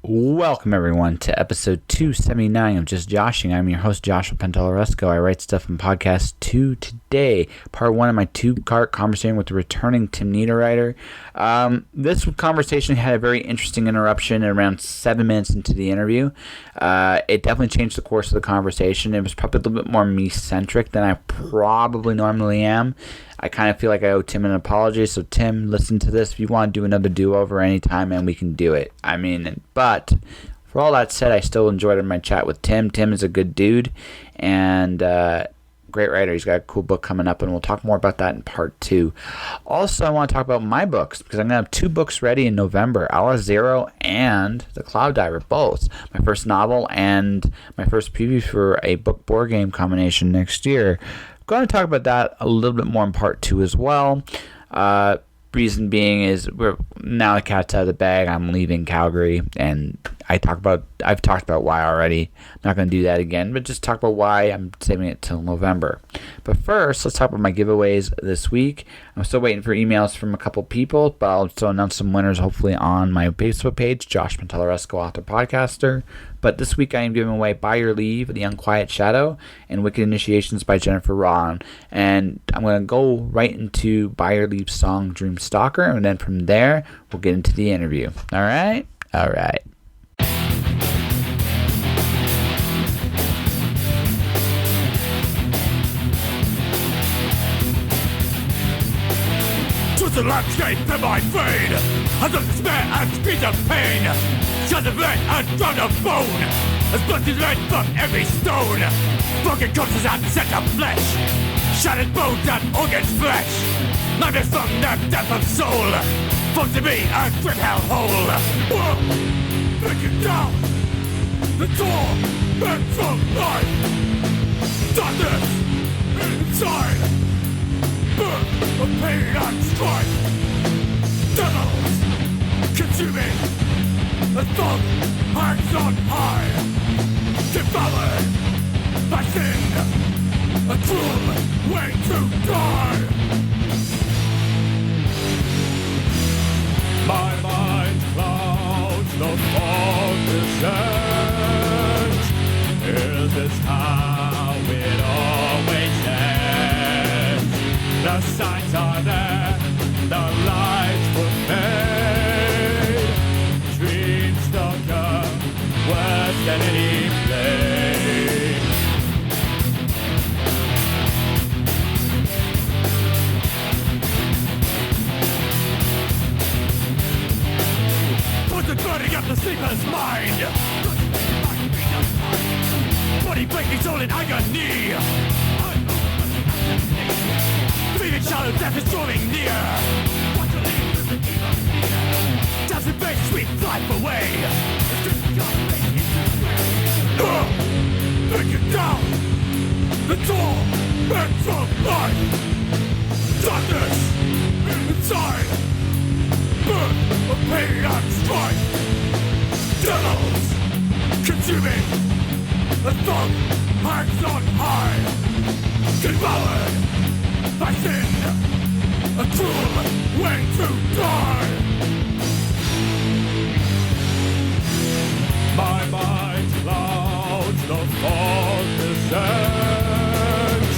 Welcome, everyone, to episode 279 of Just Joshing. I'm your host, Joshua Pantellaresco. I write stuff in podcast 2 today, part 1 of my two-part conversation with the returning Tim Niederriter. This conversation had a very interesting interruption around 7 minutes into the interview. It definitely changed the course of the conversation. It was probably a little bit more me-centric than I probably normally am. I kind of feel like I owe Tim an apology, so Tim, listen to this. If you want to do another do-over anytime, and we can do it. But for all that said, I still enjoyed my chat with Tim. Tim is a good dude and great writer. He's got a cool book coming up, and we'll talk more about that in part 2. Also, I want to talk about my books, because I'm going to have 2 books ready in November, Hour Zero and The Cloud Diver, both. My first novel and my first preview for a book-board game combination next year. Going to talk about that a little bit more in part 2 as well. Reason being is now the cat's out of the bag. I'm leaving Calgary, and I've talked about why already. I'm not going to do that again, but just talk about why I'm saving it till November. But first, let's talk about my giveaways this week. I'm still waiting for emails from a couple people, but I'll still announce some winners hopefully on my Facebook page, Josh Pantellaresco, author podcaster. But this week I am giving away By Your Leave, The Unquiet Shadow, and Wicked Initiations by Jennifer Ron. And I'm going to go right into By Your Leave's song, Dream Stalker, and then from there, we'll get into the interview. All right? All right. The landscape in my vein, as of despair and screams of pain, shattered red and drowned of bone, as blood is red from every stone, broken corpses and set of flesh, shattered bones and organs flesh, nightmares from the death of soul, forced to be a grim hellhole. Whoa, break it down, the torment of life, darkness inside, birth of pain and strife, devils consuming, the thumb hangs on high, devoured by sin, a cruel way to die. My mind clouds the fog descends. Is this how it always ends? The signs are there, the lights were made. Dream stalker, worse than any blade. What's it burning up the sleeper's mind? Body breaking, soul in agony. Feeling shadow, death is drawing near. Does it make sweet life away? Break it down. The torment of life. Darkness inside. Birth of pain and strife. Devils consuming. The thumb hangs on high. Devoured by sin, a cruel way to die. My mind clouds, the fog descends.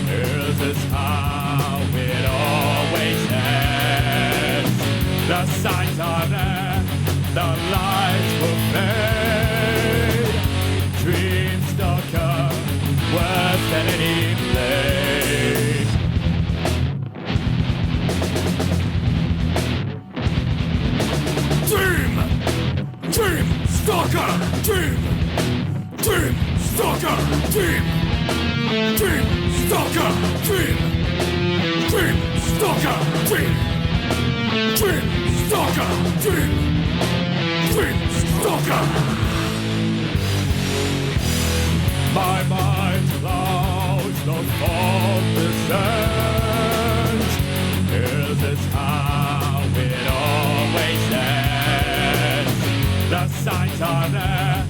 Is this how it always ends? The signs are there, the lights will fade. Dream stalker, worse than any blade. Dream stalker, dream stalker, dream stalker, dream stalker, dream stalker, dream stalker. My mind clouds, the fog descends. Is this how it always ends? The signs are there,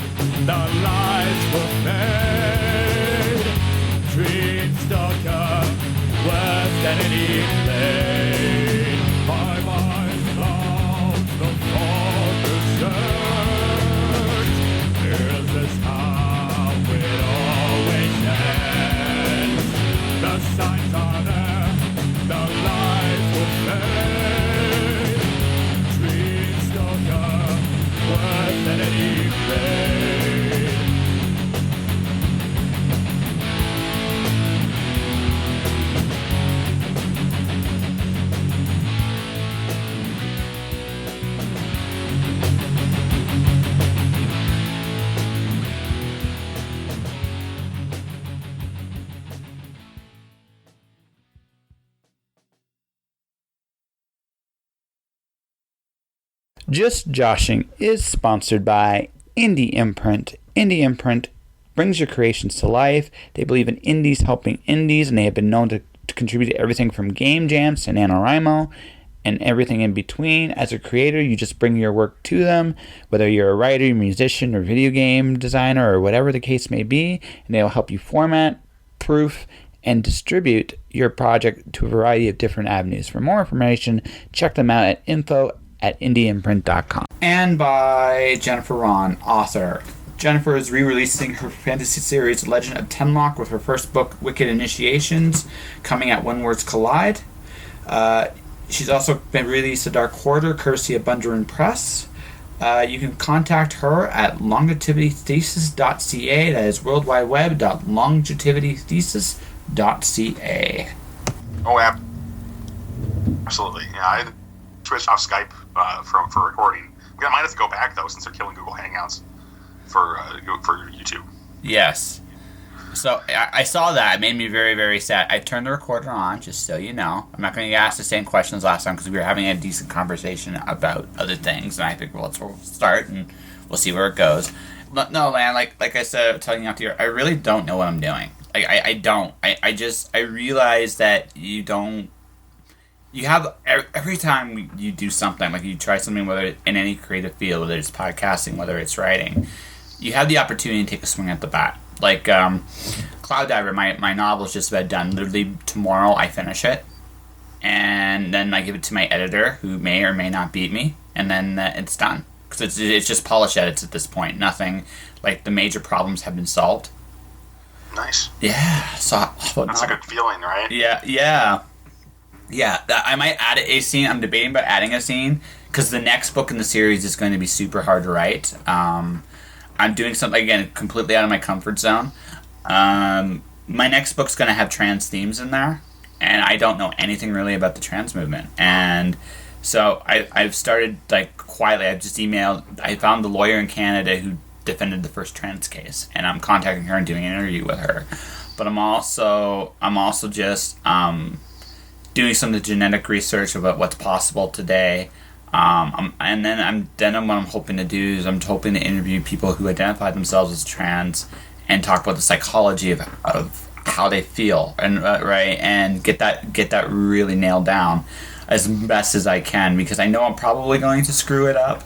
the lights were made. Dream stalker, worse than any blade. My mind clouds, the fog descends. Just Joshing is sponsored by Indie Imprint. Indie Imprint brings your creations to life. They believe in indies helping indies, and they have been known to contribute to everything from game jams to NaNoWriMo and everything in between. As a creator, you just bring your work to them, whether you're a writer, musician, or video game designer, or whatever the case may be, and they'll help you format, proof, and distribute your project to a variety of different avenues. For more information, check them out at info@indieimprint.com. And by Jennifer Ron, author. Jennifer is re-releasing her fantasy series Legend of Tenlock with her first book, Wicked Initiations, coming out when Words Collide. She's also been released a Dark Quarter, courtesy of Bundarin Press. You can contact her at longevitithesis.ca. That is worldwideweb.longevitithesis.ca. Oh, absolutely. Yeah, I switched off Skype for recording. I might have to go back, though, since they're killing Google Hangouts for YouTube. Yes. So I saw that. It made me very, very sad. I turned the recorder on, just so you know. I'm not going to get asked the same questions last time because we were having a decent conversation about other things, and I think we'll start and we'll see where it goes. But no, man, like I said, telling you out here, I really don't know what I'm doing. I don't. I realize that you don't. You have every time you do something, like you try something, whether in any creative field, whether it's podcasting, whether it's writing, you have the opportunity to take a swing at the bat. Like Cloud Diver, my novel's just about done. Literally tomorrow I finish it, and then I give it to my editor, who may or may not beat me, and then it's done. Because it's just polish edits at this point. Nothing, like the major problems have been solved. Nice. Yeah. So that's a good feeling, right? Yeah. I might add a scene. I'm debating about adding a scene because the next book in the series is going to be super hard to write. I'm doing something, again, completely out of my comfort zone. My next book's going to have trans themes in there, and I don't know anything really about the trans movement. And so I've started, like, quietly, I've just emailed, I found the lawyer in Canada who defended the first trans case, and I'm contacting her and doing an interview with her. But I'm also just doing some of the genetic research about what's possible today. What I'm hoping to do is I'm hoping to interview people who identify themselves as trans and talk about the psychology of how they feel and right, and get that really nailed down as best as I can, because I know I'm probably going to screw it up,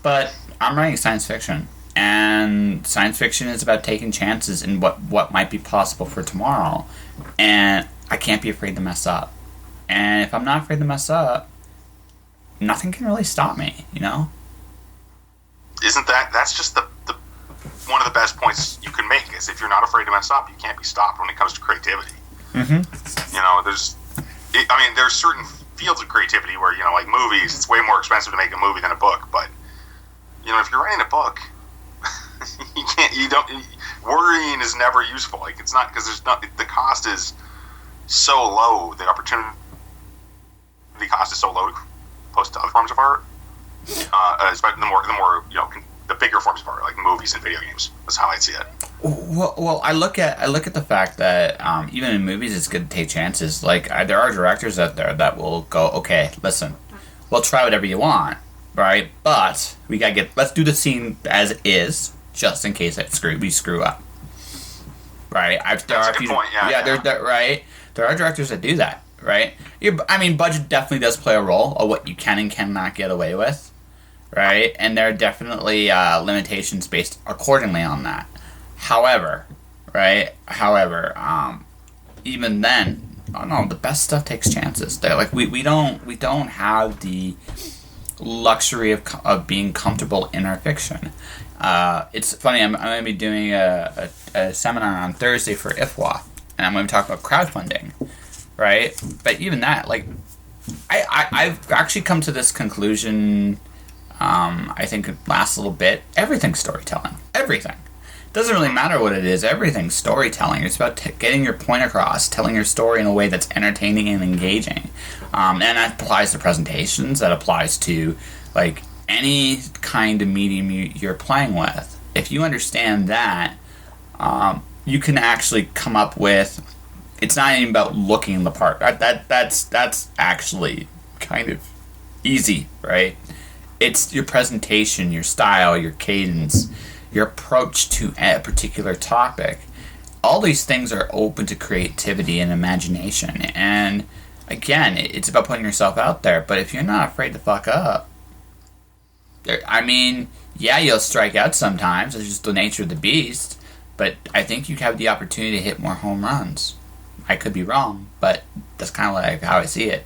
but I'm writing science fiction, and science fiction is about taking chances in what might be possible for tomorrow, and I can't be afraid to mess up. And if I'm not afraid to mess up, nothing can really stop me, you know? That's just the one of the best points you can make, is if you're not afraid to mess up, you can't be stopped when it comes to creativity. Mm-hmm. You know, there's certain fields of creativity where, you know, like movies, it's way more expensive to make a movie than a book, but, you know, if you're writing a book, worrying is never useful. Like, it's not, because the cost is so low, the opportunity cost is so low opposed to other forms of art. Especially the more you know, the bigger forms of art, like movies and video games. That's how I see it. Well, I look at the fact that even in movies, it's good to take chances. Like there are directors out there that will go, okay, listen, we'll try whatever you want, right? But let's do the scene as is, just in case we screw up, right? There are directors that do that. Right? Budget definitely does play a role of what you can and cannot get away with, right? And there are definitely limitations based accordingly on that. However, even then, the best stuff takes chances. We don't have the luxury of being comfortable in our fiction. It's funny. I'm going to be doing a seminar on Thursday for IFWA, and I'm going to talk about crowdfunding. Right? But even that, like, I've actually come to this conclusion, I think it lasts a little bit. Everything's storytelling. Everything. It doesn't really matter what it is. Everything's storytelling. It's about getting your point across, telling your story in a way that's entertaining and engaging. And that applies to presentations. That applies to, like, any kind of medium you're playing with. If you understand that, you can actually come up with... It's not even about looking the part. That's actually kind of easy, right? it's your presentation, your style, your cadence, your approach to a particular topic. All these things are open to creativity and imagination. And again, it's about putting yourself out there. But if you're not afraid to fuck up, you'll strike out sometimes. It's just the nature of the beast. But I think you have the opportunity to hit more home runs. I could be wrong, but that's kind of like how I see it.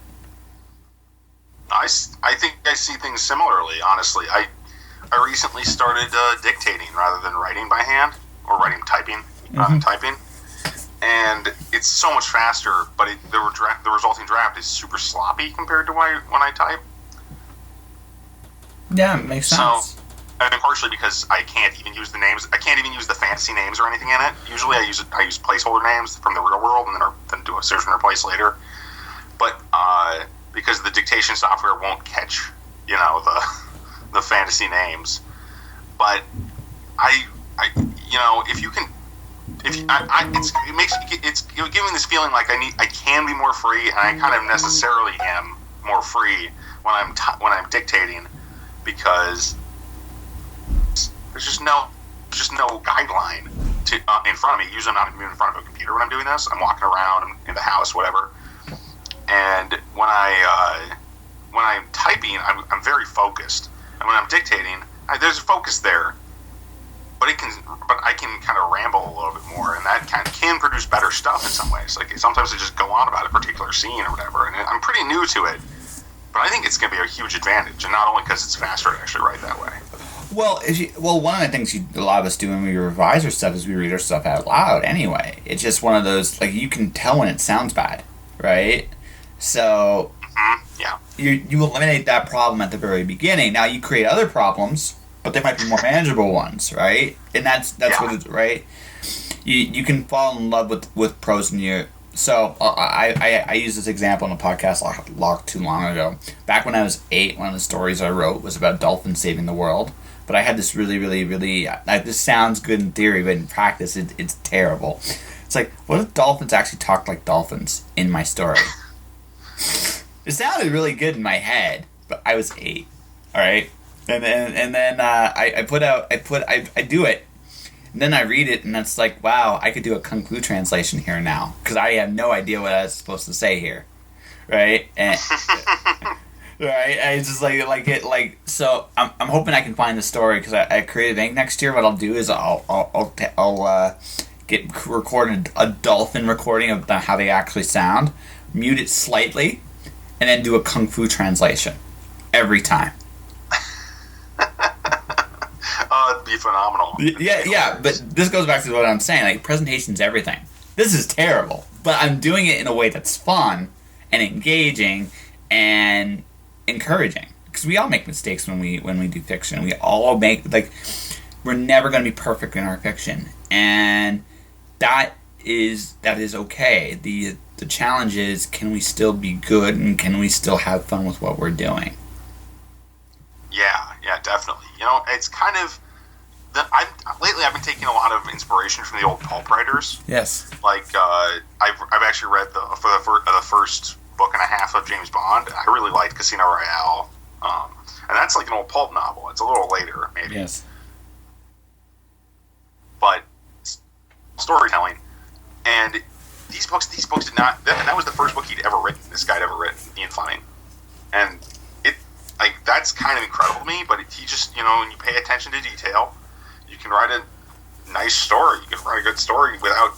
I think I see things similarly, honestly. I recently started dictating rather than writing by hand, or typing rather than typing. And it's so much faster, but the resulting draft is super sloppy compared to when I type. Yeah, it makes sense. So, partially because I can't even use the names. I can't even use the fantasy names or anything in it. Usually I use placeholder names from the real world and then do a search and replace later. But because the dictation software won't catch, the fantasy names. But it's giving this feeling like I can be more free, and I kind of necessarily am more free when I'm dictating, because there's just no guideline in front of me. Usually I'm not even in front of a computer when I'm doing this. I'm walking around in the house, whatever. And when I'm typing, I'm very focused. And when I'm dictating, there's a focus there. But I can kind of ramble a little bit more, and that can produce better stuff in some ways. Like sometimes I just go on about a particular scene or whatever, and I'm pretty new to it. But I think it's going to be a huge advantage, and not only because it's faster to actually write that way. Well, one of the things a lot of us do when we revise our stuff is we read our stuff out loud anyway. It's just one of those, like, you can tell when it sounds bad, right? So, yeah. You eliminate that problem at the very beginning. Now, you create other problems, but they might be more manageable ones, right? And that's what it's, right? You can fall in love with prose in your... So, I used this example in a podcast not too long ago. Back when I was 8, one of the stories I wrote was about dolphins saving the world. But I had this really, really, really... this sounds good in theory, but in practice, it's terrible. It's like, what if dolphins actually talked like dolphins in my story? It sounded really good in my head, but I was 8, all right? And then I do it. And then I read it, and it's like, wow, I could do a Kung Fu translation here now, because I have no idea what I was supposed to say here, right? And right, I just so I'm hoping I can find the story, because I created Ink next year. What I'll do is I'll record a dolphin recording of how they actually sound, mute it slightly, and then do a Kung Fu translation every time. It'd be phenomenal. Yeah, but this goes back to what I'm saying. Like, presentation's everything. This is terrible, but I'm doing it in a way that's fun and engaging and encouraging. Because we all make mistakes when we do fiction. We all make, we're never going to be perfect in our fiction, and that is okay. The challenge is, can we still be good, and can we still have fun with what we're doing? Yeah, definitely. It's kind of... lately I've been taking a lot of inspiration from the old pulp writers. Yes. Like, I've actually read the first book and a half of James Bond. I really liked Casino Royale. And that's like an old pulp novel. It's a little later, maybe. Yes. But storytelling. And these books did not... That was the first book he'd ever written, this guy had ever written, Ian Fleming. And that's kind of incredible to me, but he just, when you pay attention to detail, you can write a nice story. You can write a good story without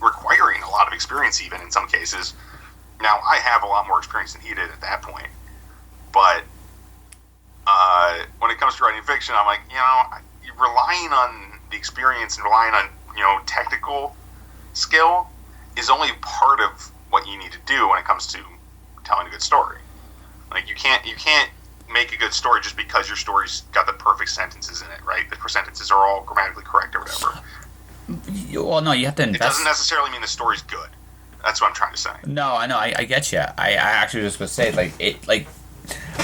requiring a lot of experience, even in some cases. Now, I have a lot more experience than he did at that point, but when it comes to writing fiction, I'm like, relying on the experience and relying on, technical skill is only part of what you need to do when it comes to telling a good story. Like, you can't make a good story just because your story's got the perfect sentences in it, right? The sentences are all grammatically correct or whatever. Well, no, you have to invest. It doesn't necessarily mean the story's good. That's what I'm trying to say. No, I know, I get you. I actually just would say,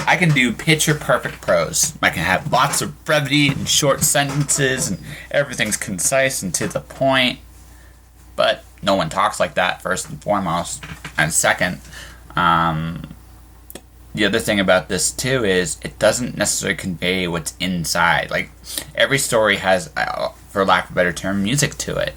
I can do picture-perfect prose. I can have lots of brevity and short sentences, and everything's concise and to the point. But no one talks like that, first and foremost. And second, the other thing about this too is it doesn't necessarily convey what's inside. Like every story has, for lack of a better term, music to it,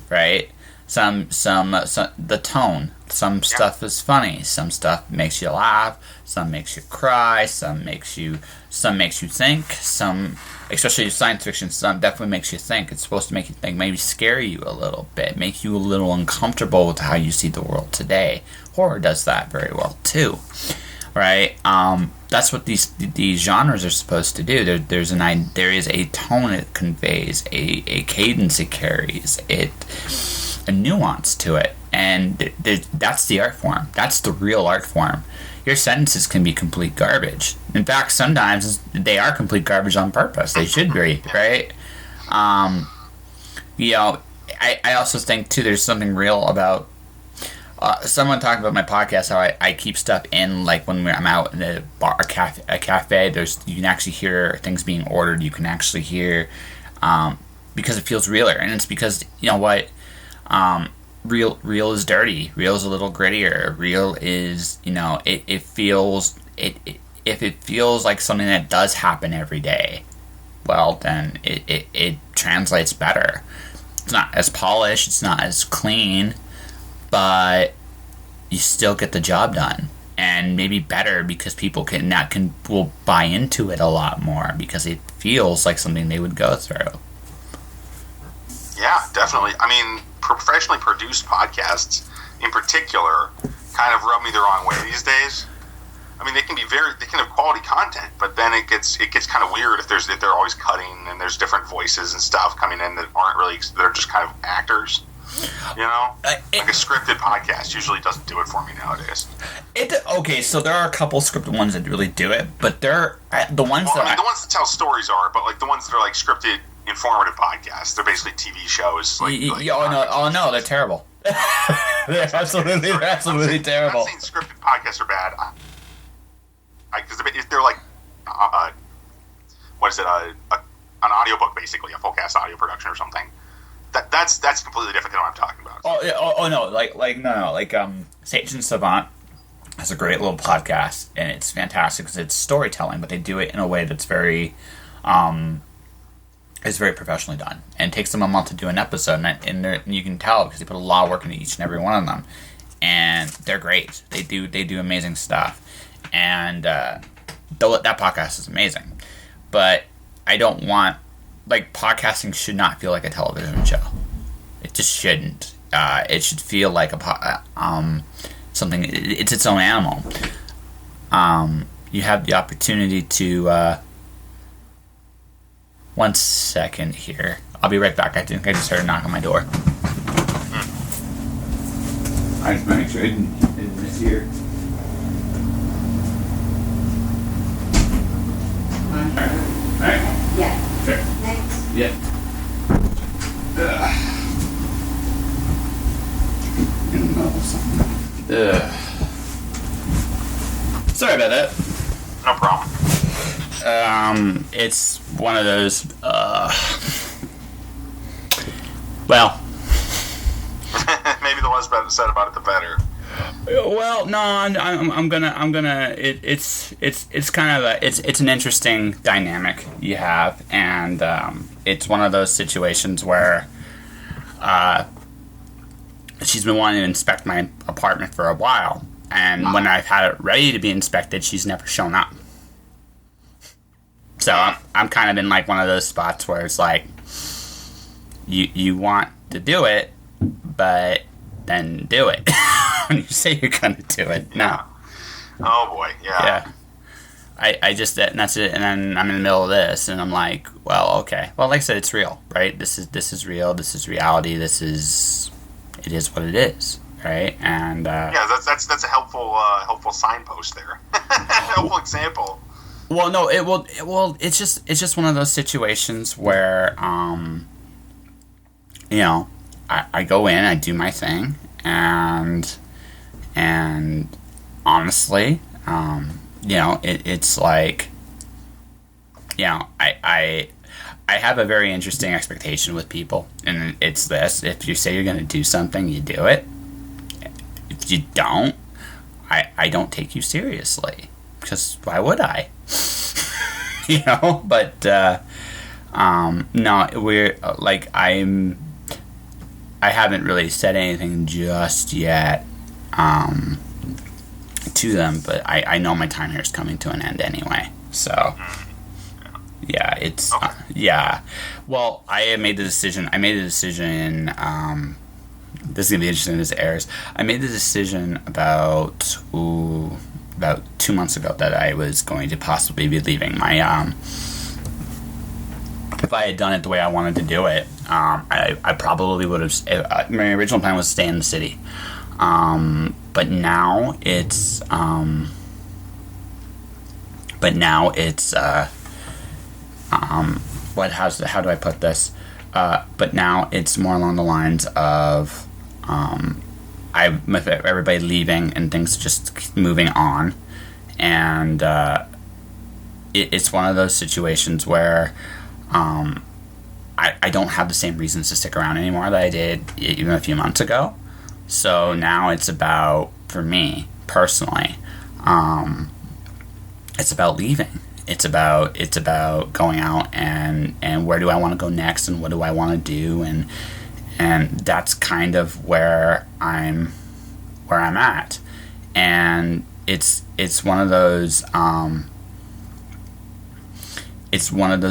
right? Some the tone. Some stuff is funny. Some stuff makes you laugh. Some makes you cry. Some makes you think. Some, especially science fiction, some definitely makes you think. It's supposed to make you think, maybe scare you a little bit, make you a little uncomfortable with how you see the world today. Horror does that very well too, right? That's what these genres are supposed to do. There is a tone it conveys, a cadence it carries, a nuance to it, and that's the art form. That's the real art form. Your sentences can be complete garbage. In fact, sometimes they are complete garbage on purpose. They should be, right? I also think too, there's something real about. Someone talked about my podcast, how I keep stuff in, like when I'm out in a bar, a cafe. You can actually hear things being ordered. You can actually hear, because it feels realer, and it's because you know what, real is dirty. Real is a little grittier. Real is, it feels if it feels like something that does happen every day, well then it translates better. It's not as polished. It's not as clean. But you still get the job done, and maybe better because people will buy into it a lot more because it feels like something they would go through. Yeah, definitely. I mean, professionally produced podcasts, in particular, kind of rub me the wrong way these days. I mean, they can have quality content, but then it gets kind of weird if they're always cutting and there's different voices and stuff coming in that aren't really, they're just kind of actors. Like a scripted podcast usually doesn't do it for me nowadays. Okay, so there are a couple scripted ones that really do it, but they're the ones the ones that tell stories are, but like the ones that are like scripted, informative podcasts, they're basically TV shows. No, they're terrible. they're absolutely terrible. I'm not saying scripted podcasts are bad, because if they're like, an audiobook basically, a full cast audio production or something. That's completely different than what I'm talking about. Sage and Savant has a great little podcast, and it's fantastic because it's storytelling, but they do it in a way that's very, is very professionally done, and it takes them a month to do an episode, and you can tell because they put a lot of work into each and every one of them, and they're great. They do amazing stuff, and that podcast is amazing, but I don't want. Like, podcasting should not feel like a television show. It just shouldn't. It should feel like something. It's its own animal. You have the opportunity to. One second here. I'll be right back. I think I just heard a knock on my door. I just want to make sure I didn't miss here. All right. Yeah. Sure. Next. Yeah. In the middle of something. Sorry about that. No problem. It's one of those. Well. Maybe the less said about it, the better. Well, no, I'm gonna. It's kind of it's an interesting dynamic you have, and it's one of those situations where she's been wanting to inspect my apartment for a while, and when I've had it ready to be inspected, she's never shown up. So I'm kind of in like one of those spots where it's like you want to do it, but then do it. When you say you're gonna do it, no. Oh boy, yeah. Yeah. I just that's it, and then I'm in the middle of this, and I'm like, well, okay. Well, like I said, it's real, right? This is real. This is reality. It is what it is, right? And that's a helpful signpost there. Helpful example. Well, no, it's just one of those situations where I go in, I do my thing, and honestly, it's like, I have a very interesting expectation with people, and it's this: if you say you're going to do something, you do it. If you don't, I don't take you seriously, because why would I? But no, we're like I haven't really said anything just yet to them, but I know my time here is coming to an end anyway. So yeah, it's okay. yeah. Well, I made the decision. This is gonna be interesting. This airs. I made the decision about 2 months ago that I was going to possibly be leaving my. If I had done it the way I wanted to do it, I probably would have. My original plan was to stay in the city, but now it's. How do I put this? But now it's more along the lines of. With everybody leaving and things just moving on, and it's one of those situations where I don't have the same reasons to stick around anymore that I did even a few months ago. So now it's about, for me personally, it's about leaving. It's about going out and where do I want to go next and what do I want to do, and that's kind of where I'm at, and it's one of those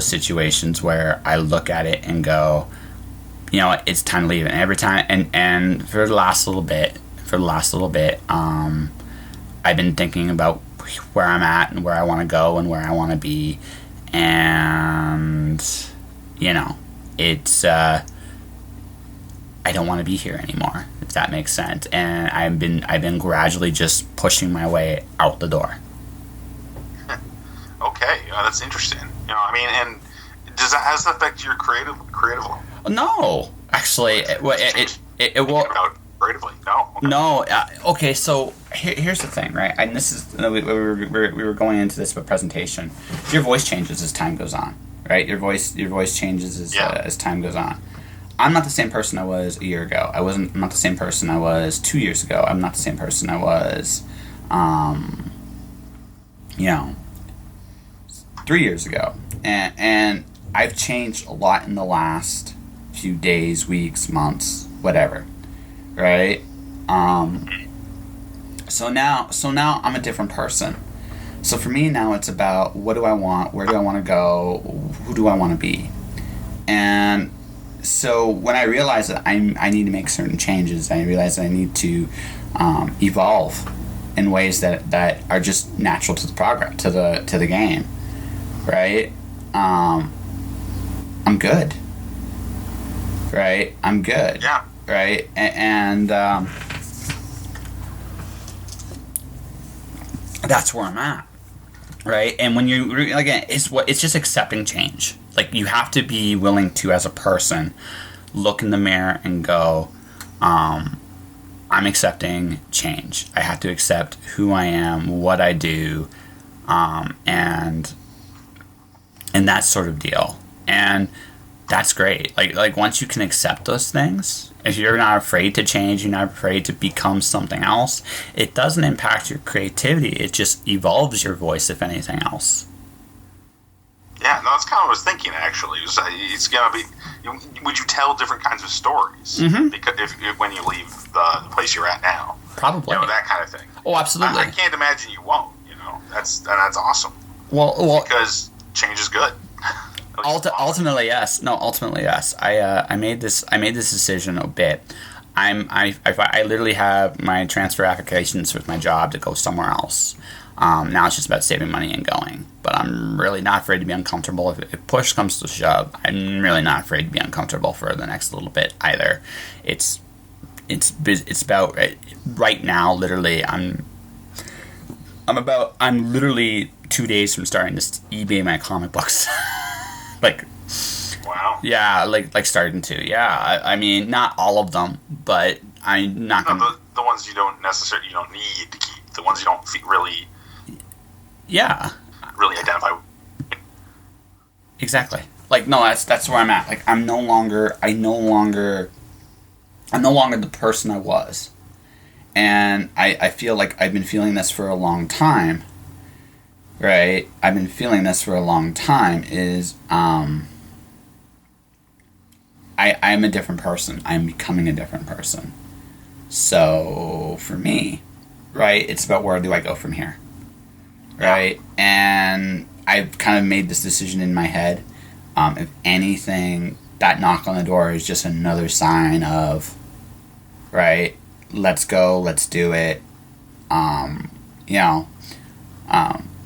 situations where I look at it and go, you know what, it's time to leave. And every time, and for the last little bit, I've been thinking about where I'm at and where I want to go and where I want to be, and it's I don't want to be here anymore, if that makes sense. And I've been gradually just pushing my way out the door. Okay, that's interesting. And how does that affect your creative? No, actually, it will. About creatively, no. Okay. No. Okay, so here's the thing, right? And this is we were going into this with presentation. Your voice changes as time goes on, right? Your voice changes as time goes on. I'm not the same person I was a year ago. I'm not the same person I was 2 years ago. I'm not the same person I was, 3 years ago. And I've changed a lot in the last few days, weeks, months, whatever, right? So now I'm a different person. So for me now it's about, what do I want? Where do I want to go? Who do I want to be? And so when I realize that I need to make certain changes, I realize that I need to evolve in ways that are just natural to the progress, to the game, right? I'm good, right? I'm good, yeah, right? And that's where I'm at, right? And when you again, it's just accepting change. Like, you have to be willing to, as a person, look in the mirror and go, I'm accepting change. I have to accept who I am, what I do, and that sort of deal. And that's great. Like once you can accept those things, if you're not afraid to change, you're not afraid to become something else, it doesn't impact your creativity. It just evolves your voice, if anything else. Yeah, no, that's kind of what I was thinking, actually. It's going to be... Would you tell different kinds of stories because if when you leave the place you're at now? Probably. That kind of thing. Oh, absolutely. I can't imagine you won't, That's awesome. Well, because change is good. Ultimately, yes. No, ultimately, yes. I made this decision a bit. I literally have my transfer applications with my job to go somewhere else. Now it's just about saving money and going. But I'm really not afraid to be uncomfortable. If push comes to shove, I'm really not afraid to be uncomfortable for the next little bit either. It's about right now. Literally, I'm literally 2 days from starting to eBay my comic books. Wow. Yeah, like starting to. Yeah, I mean, not all of them, but I'm not gonna. The ones you don't need to keep. The ones you don't really. Yeah. Really identify with. Exactly. Like, no, that's where I'm at. Like, I'm no longer the person I was. And I feel like I've been feeling this for a long time. right? I've been feeling this for a long time. Is I'm a different person. I'm becoming a different person. So for me, right, it's about where do I go from here, right? And I've kind of made this decision in my head. If anything, that knock on the door is just another sign of, right, let's go, let's do it,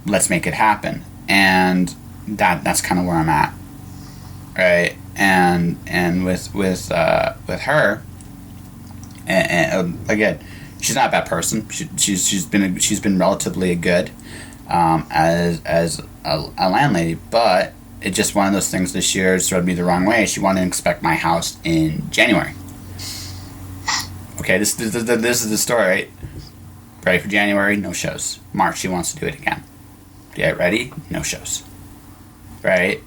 let's make it happen. And that's kind of where I'm at, right? And with her, and again, she's not a bad person. She's been relatively good as a landlady, but it's just one of those things this year started me the wrong way. She wanted to inspect my house in January. Okay, this is the story, right? Ready for January? No shows. March, she wants to do it again. Get ready? No shows. Right?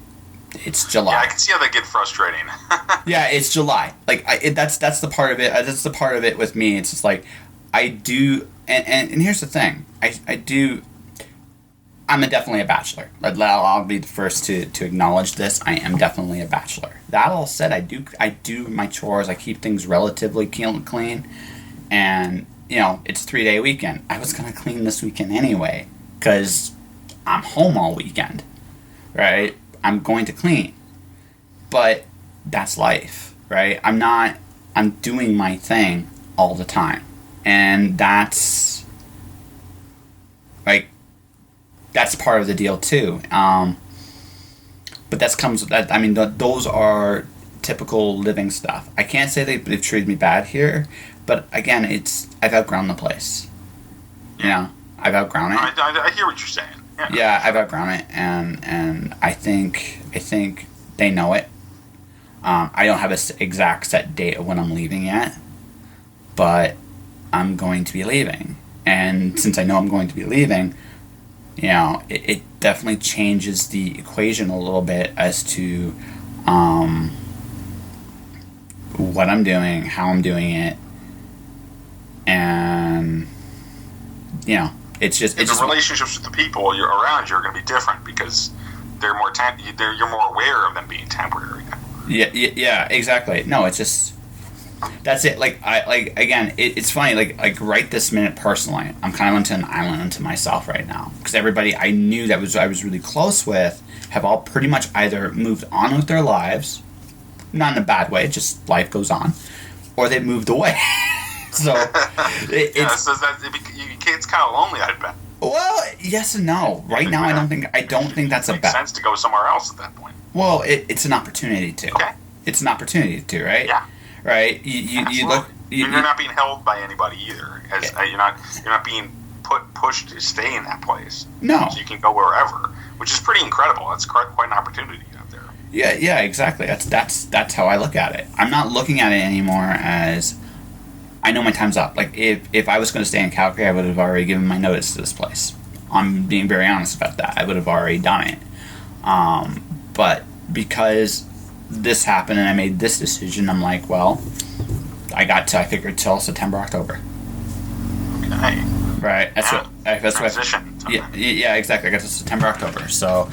It's July. Yeah, I can see how that get frustrating. Yeah, it's July. Like that's the part of it. That's the part of it with me. It's just like I do, and here's the thing. I do. I'm definitely a bachelor. I'll be the first to acknowledge this. I am definitely a bachelor. That all said, I do my chores. I keep things relatively clean, and it's a 3-day weekend. I was gonna clean this weekend anyway because I'm home all weekend, right? I'm going to clean, but that's life, right? I'm doing my thing all the time, and that's like. That's part of the deal too. But that comes with that. I mean, those are typical living stuff. I can't say they've treated me bad here, but again, I've outgrown the place. I've outgrown it. I hear what you're saying. Yeah, I've outgrown it, and I think they know it. I don't have an exact set date of when I'm leaving yet, but I'm going to be leaving, and since I know I'm going to be leaving. It definitely changes the equation a little bit as to what I'm doing, how I'm doing it, and it's just relationships with the people you're around you are going to be different because they're more you're more aware of them being temporary. Yeah, exactly. No, it's just. That's it. It's funny. Like right this minute, personally, I'm kind of onto an island unto myself right now because everybody I knew I was really close with have all pretty much either moved on with their lives, not in a bad way, just life goes on, or they moved away. So it's kind of lonely, I bet. Well, yes and no. Right now, I don't think that's a bad. Makes sense to go somewhere else at that point. Well, it's an opportunity to. Okay. It's an opportunity to, right? Yeah. Right, you look. You're not being held by anybody either. You're not being pushed to stay in that place. No, so you can go wherever, which is pretty incredible. That's quite an opportunity out there. Yeah, exactly. That's how I look at it. I'm not looking at it anymore as I know my time's up. Like if I was going to stay in Calgary, I would have already given my notice to this place. I'm being very honest about that. I would have already done it. But because this happened and I made this decision, I'm like, well, I figured till September, October. Okay. Right. That's transition. Yeah, exactly. I got to September, October. So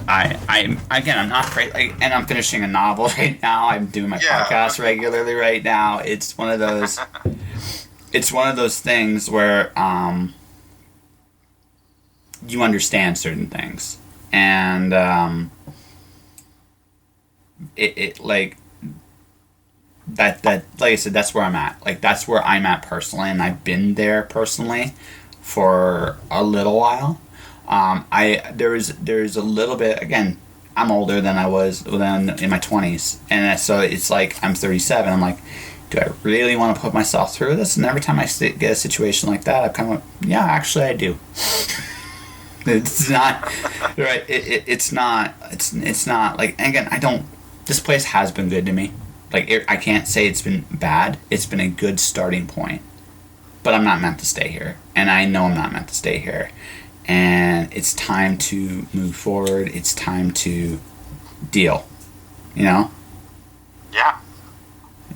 I'm not afraid. And I'm finishing a novel right now. I'm doing my podcast regularly right now. It's one of those. It's one of those things where you understand certain things, and it like that like I said, that's where I'm at. Like that's where I'm at personally, and I've been there personally for a little while. There's a little bit, again, I'm older than I was in my 20s, and so it's like I'm 37. I'm like, do I really want to put myself through this? And every time I get a situation like that, I'm kind of like, yeah, actually I do. It's not right. It's not like, again, this place has been good to me. Like I can't say it's been bad. It's been a good starting point, but I'm not meant to stay here, and I know I'm not meant to stay here. And it's time to move forward. It's time to deal. Yeah.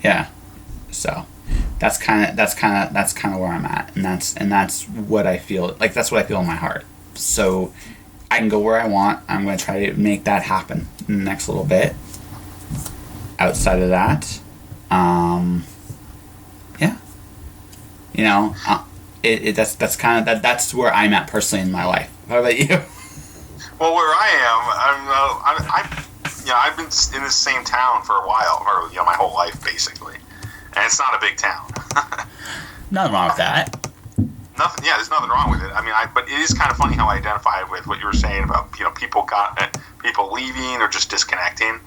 Yeah. So that's kind of where I'm at, and that's what I feel. Like that's what I feel in my heart. So I can go where I want. I'm going to try to make that happen in the next little bit. Outside of that, yeah, you know, that's kind of that's where I'm at personally in my life. How about you? Well, where I am, I've been in the same town for a while, or my whole life basically, and it's not a big town. Nothing wrong with that. Nothing. Yeah, there's nothing wrong with it. I mean, but it is kind of funny how I identify with what you were saying about people leaving or just disconnecting,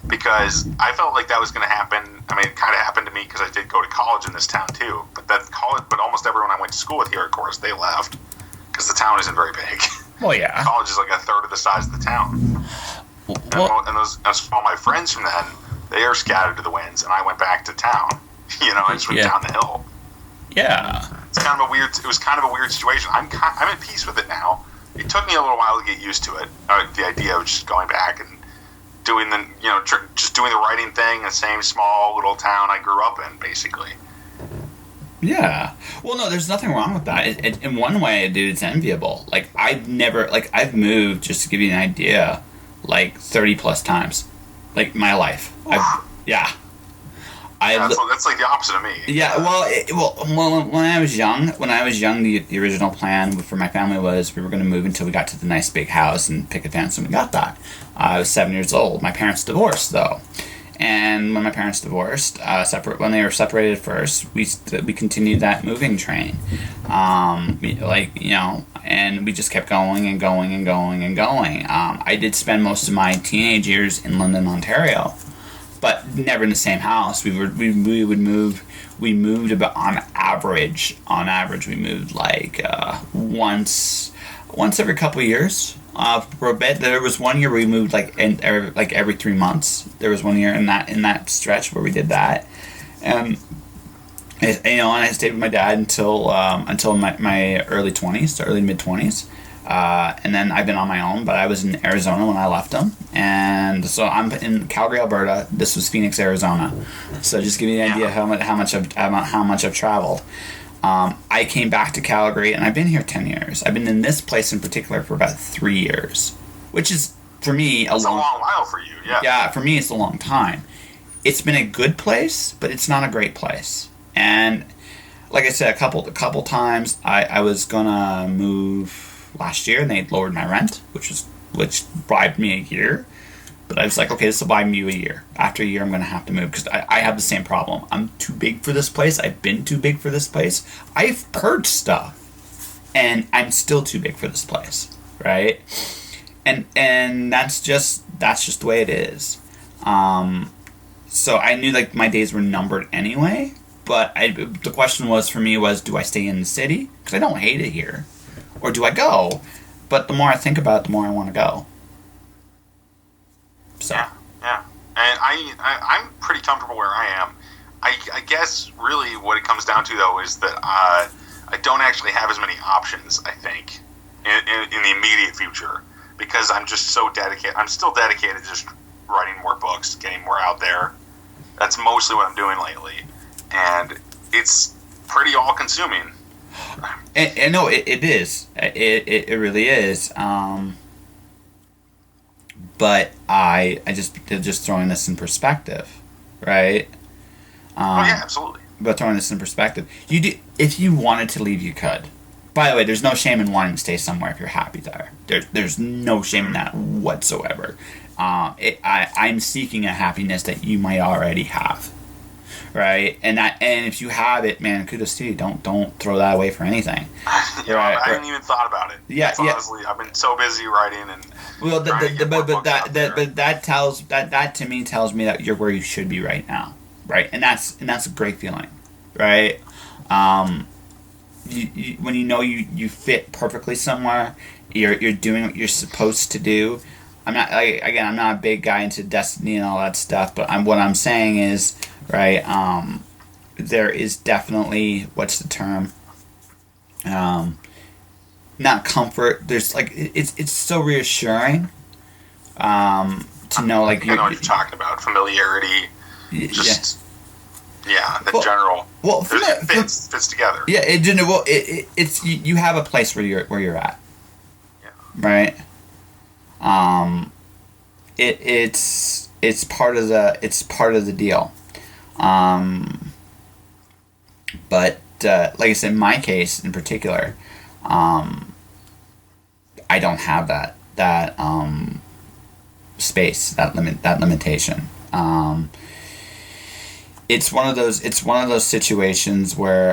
because I felt like that was going to happen. I mean, it kind of happened to me because I did go to college in this town too. But almost everyone I went to school with here, of course, they left because the town isn't very big. Well, yeah. College is like a third of the size of the town. Well, and all my friends from then, they are scattered to the winds, and I went back to town. I just went down the hill. Yeah. It was kind of a weird situation. I'm at peace with it now. It took me a little while to get used to it. The idea of just going back and doing just doing the writing thing in the same small little town I grew up in, basically. Yeah. Well, no, there's nothing wrong with that. In one way, dude, it's enviable. Like, I've moved, just to give you an idea, like 30 plus times. Like, my life. Yeah. That's like the opposite of me. Yeah, well, when I was young, the original plan for my family was we were going to move until we got to the nice big house and picket fence, and we got that. I was 7 years old. My parents divorced, though. And when my parents divorced, when they were separated first, we continued that moving train, and we just kept going and going and going and going. I did spend most of my teenage years in London, Ontario, but never in the same house. We would move. We moved about on average. We moved like once every couple of years. For a bit, there was 1 year we moved like every 3 months. There was 1 year in that stretch where we did that, and I stayed with my dad until my early 20s to early mid 20s, and then I've been on my own. But I was in Arizona when I left him, and so I'm in Calgary, Alberta. This was Phoenix, Arizona. So just give you an idea how much I've traveled. I came back to Calgary, and I've been here 10 years. I've been in this place in particular for about 3 years, which is, for me, a long while for you, yeah. Yeah, for me, it's a long time. It's been a good place, but it's not a great place. And like I said, a couple times, I was gonna move last year, and they lowered my rent, which bribed me a year. But I was like, okay, this will buy me a year. After a year, I'm going to have to move because I have the same problem. I'm too big for this place. I've been too big for this place. I've purged stuff, and I'm still too big for this place, right? And that's just the way it is. So I knew like my days were numbered anyway. But the question for me was, do I stay in the city because I don't hate it here, or do I go? But the more I think about it, the more I want to go. So. Yeah. And I'm pretty comfortable where I am. I guess really what it comes down to, though, is that I don't actually have as many options, I think, in the immediate future, because I'm just so dedicated. I'm still dedicated to just writing more books, getting more out there. That's mostly what I'm doing lately. And it's pretty all-consuming. And no, it is. It really is. But I just throwing this in perspective, right? Yeah, absolutely. But throwing this in perspective, if you wanted to leave, you could. By the way, there's no shame in wanting to stay somewhere if you're happy there. There's no shame in that whatsoever. I'm seeking a happiness that you might already have, right? And if you have it, man, kudos to you. Don't throw that away for anything. I hadn't even thought about it. Yeah, honestly, I've been so busy writing and. Well, that to me tells me that you're where you should be right now, right? And that's a great feeling, right? When you fit perfectly somewhere, you're doing what you're supposed to do. I'm not a big guy into destiny and all that stuff, but what I'm saying is, right? There is definitely, what's the term? Not comfort. There's like it's so reassuring to know like I know what you're talking about. Familiarity. General. Well, it fits together. Yeah, it's you have a place where you're at. Yeah. Right. It's part of the deal. But like I said, in my case in particular, I don't have that space, that limitation. It's one of those situations where,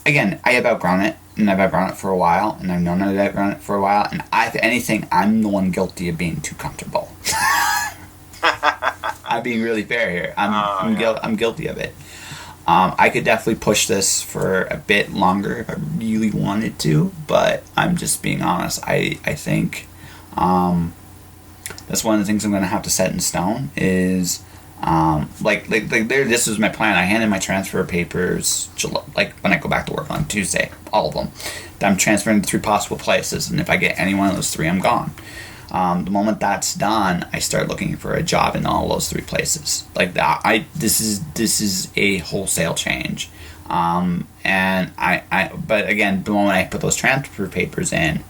again, I have outgrown it, and I've outgrown it for a while, and I've known I've outgrown it for a while, and if anything, I'm the one guilty of being too comfortable. I'm being really fair here. I'm guilty of it. I could definitely push this for a bit longer if I really wanted to, but I'm just being honest. I think that's one of the things I'm going to have to set in stone is, this was my plan. I handed my transfer papers, like when I go back to work on Tuesday, all of them. I'm transferring to 3 possible places, and if I get any one of those 3, I'm gone. The moment that's done, I start looking for a job in all those 3 places. Like that, this is a wholesale change, but again, the moment I put those transfer papers in,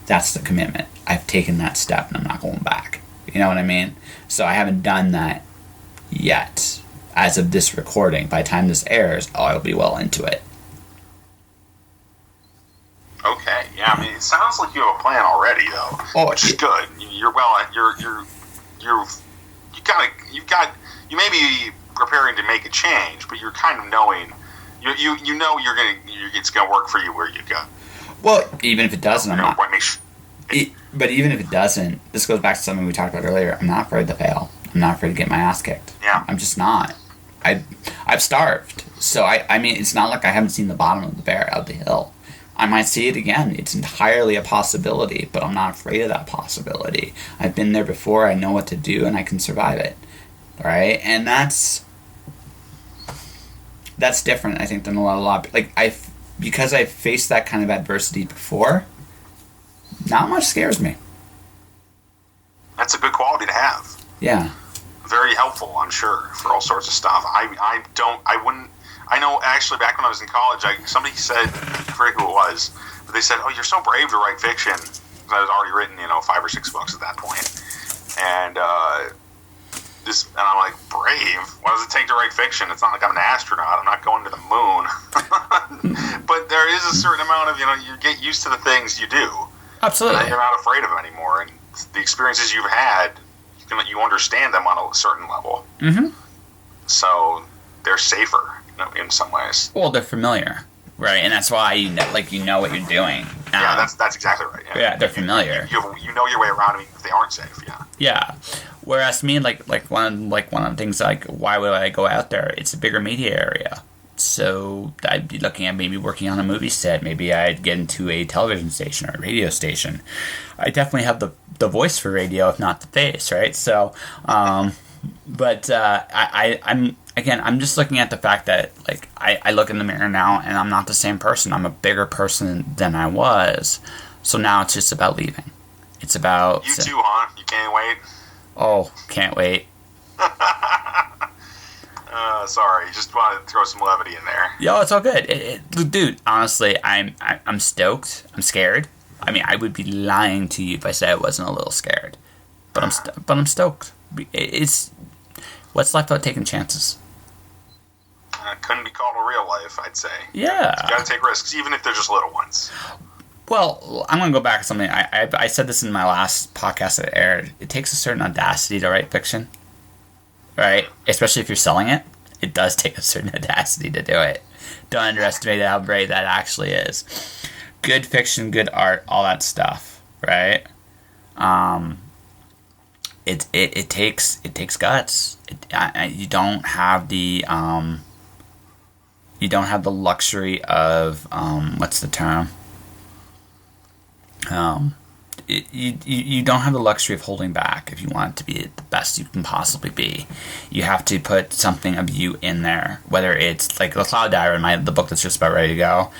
that's the commitment. I've taken that step, and I'm not going back. You know what I mean? So I haven't done that yet. As of this recording, by the time this airs, I'll be well into it. Okay, yeah. I mean, it sounds like you have a plan already, though, which is good. You may be preparing to make a change, but you're kind of knowing, it's gonna work for you where you go. Well, even if it doesn't, I'm not. But even if it doesn't, this goes back to something we talked about earlier. I'm not afraid to fail. I'm not afraid to get my ass kicked. Yeah. I'm just not. I've starved, so I mean, it's not like I haven't seen the bottom of the hill. I might see it again. It's entirely a possibility, but I'm not afraid of that possibility. I've been there before. I know what to do, and I can survive it. Right? And that's different, I think, than a lot. Because I've faced that kind of adversity before. Not much scares me. That's a good quality to have. Yeah. Very helpful, I'm sure, for all sorts of stuff. I know, actually, back when I was in college, somebody said, I forget who it was, but they said, "Oh, you're so brave to write fiction." Because I was already written, 5 or 6 books at that point. And I'm like, brave? What does it take to write fiction? It's not like I'm an astronaut. I'm not going to the moon. But there is a certain amount of, you get used to the things you do. Absolutely. And you're not afraid of them anymore. And the experiences you've had, you understand them on a certain level. Mm-hmm. So they're safer in some ways. Well, they're familiar, right? And that's why you know what you're doing. Yeah, that's exactly right. Yeah, they're familiar. You know your way around them if they aren't safe. Yeah. Yeah. Whereas me, like one of the things, like, why would I go out there? It's a bigger media area. So I'd be looking at maybe working on a movie set. Maybe I'd get into a television station or a radio station. I definitely have the voice for radio, if not the face, right? So, I'm just looking at the fact that, like, I look in the mirror now and I'm not the same person. I'm a bigger person than I was. So now it's just about leaving. It's about... You too, huh? You can't wait? Oh, can't wait. Sorry, just wanted to throw some levity in there. Yo, it's all good. Dude, honestly, I'm stoked. I'm scared. I mean, I would be lying to you if I said I wasn't a little scared. But I'm stoked. It's... What's life about taking chances? Couldn't be called a real life, I'd say. Yeah. You gotta take risks, even if they're just little ones. Well, I'm going to go back to something. I said this in my last podcast that aired. It takes a certain audacity to write fiction. Right? Especially if you're selling it. It does take a certain audacity to do it. Don't underestimate how brave that actually is. Good fiction, good art, all that stuff. Right? It takes guts. You don't have the luxury of what's the term? You don't have the luxury of holding back if you want it to be the best you can possibly be. You have to put something of you in there, whether it's like the Cloud Diary, the book that's just about ready to go.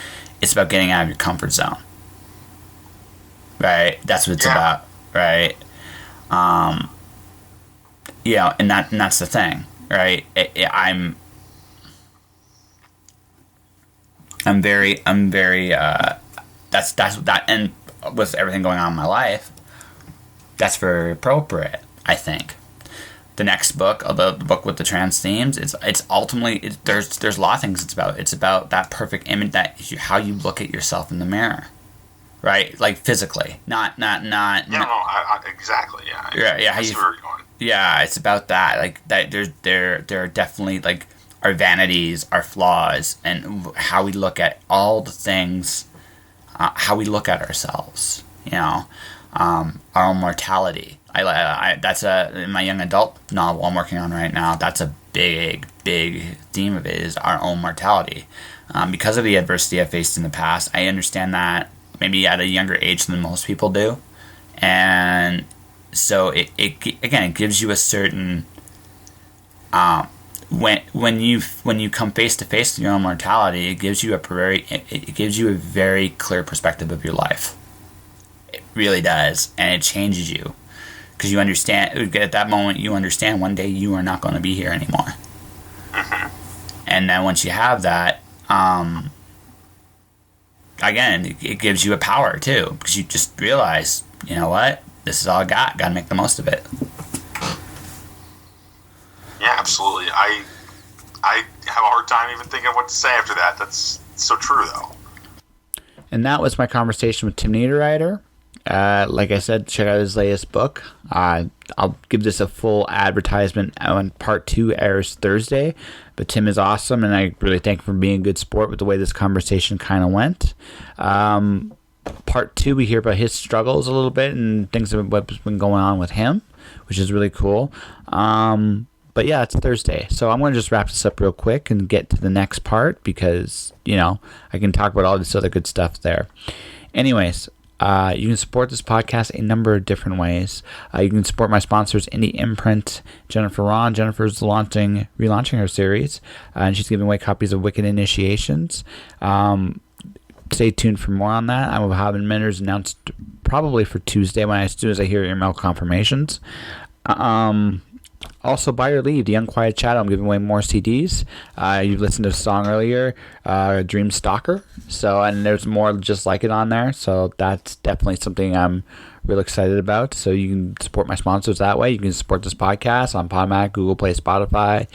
It's about getting out of your comfort zone, right? That's what it's about, right? And that's the thing, right? I'm very. That's that, and with everything going on in my life, that's very appropriate, I think. The next book, the book with the trans themes, it's ultimately there's a lot of things it's about that perfect image, how you look at yourself in the mirror, right? Like physically, not. Yeah, no, exactly. Yeah, yeah. I see where you're going. Yeah, it's about that. Like that, there are definitely like our vanities, our flaws, and how we look at all the things, how we look at ourselves. Our own mortality. That's in my young adult novel I'm working on right now. That's a big theme of it, is our own mortality. Because of the adversity I've faced in the past, I understand that maybe at a younger age than most people do, and so it gives you a certain when you come face to face with your own mortality, it gives you a very clear perspective of your life. It really does, and it changes you. Because you understand, at that moment, you understand one day you are not going to be here anymore. Mm-hmm. And then once you have that, again, it gives you a power too. Because you just realize, you know what? This is all I got. Got to make the most of it. Yeah, absolutely. I have a hard time even thinking what to say after that. That's so true, though. And that was my conversation with Tim Niederriter. Like I said, check out his latest book. I'll give this a full advertisement when part 2 airs Thursday. But Tim is awesome, and I really thank him for being a good sport with the way this conversation kind of went. Part 2, we hear about his struggles a little bit and things of what's been going on with him, which is really cool. But yeah, it's Thursday. So I'm going to just wrap this up real quick and get to the next part because, I can talk about all this other good stuff there. Anyways, you can support this podcast a number of different ways. You can support my sponsors, Indie Imprint, Jennifer Ron. Jennifer's relaunching her series, and she's giving away copies of Wicked Initiations. Stay tuned for more on that. I will have minutes announced probably for Tuesday as soon as I hear email confirmations. Also, Buy or Leave, The Unquiet Shadow. I'm giving away more CDs. You listened to a song earlier, Dream Stalker. And there's more just like it on there. So that's definitely something I'm real excited about. So you can support my sponsors that way. You can support this podcast on Podomatic, Google Play, Spotify,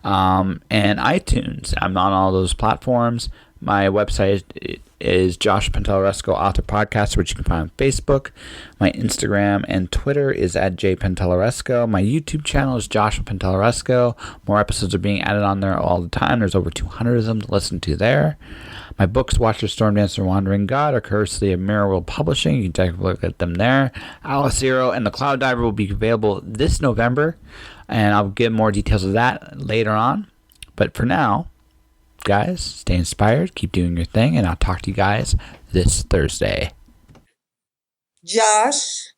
and iTunes. I'm on all those platforms. My website is Josh Pentellaresco Author Podcast, which you can find on Facebook. My Instagram and Twitter is at jpentellaresco. My YouTube channel is Joshua Pentellaresco. More episodes are being added on there all the time. There's over 200 of them to listen to there. My books, Watcher, Storm Dancer, Wandering God, are courtesy of Mirror World Publishing. You can take a look at them there. Alice Zero and The Cloud Diver will be available this November, and I'll get more details of that later on. But for now, guys, stay inspired, keep doing your thing, and I'll talk to you guys this Thursday. Josh.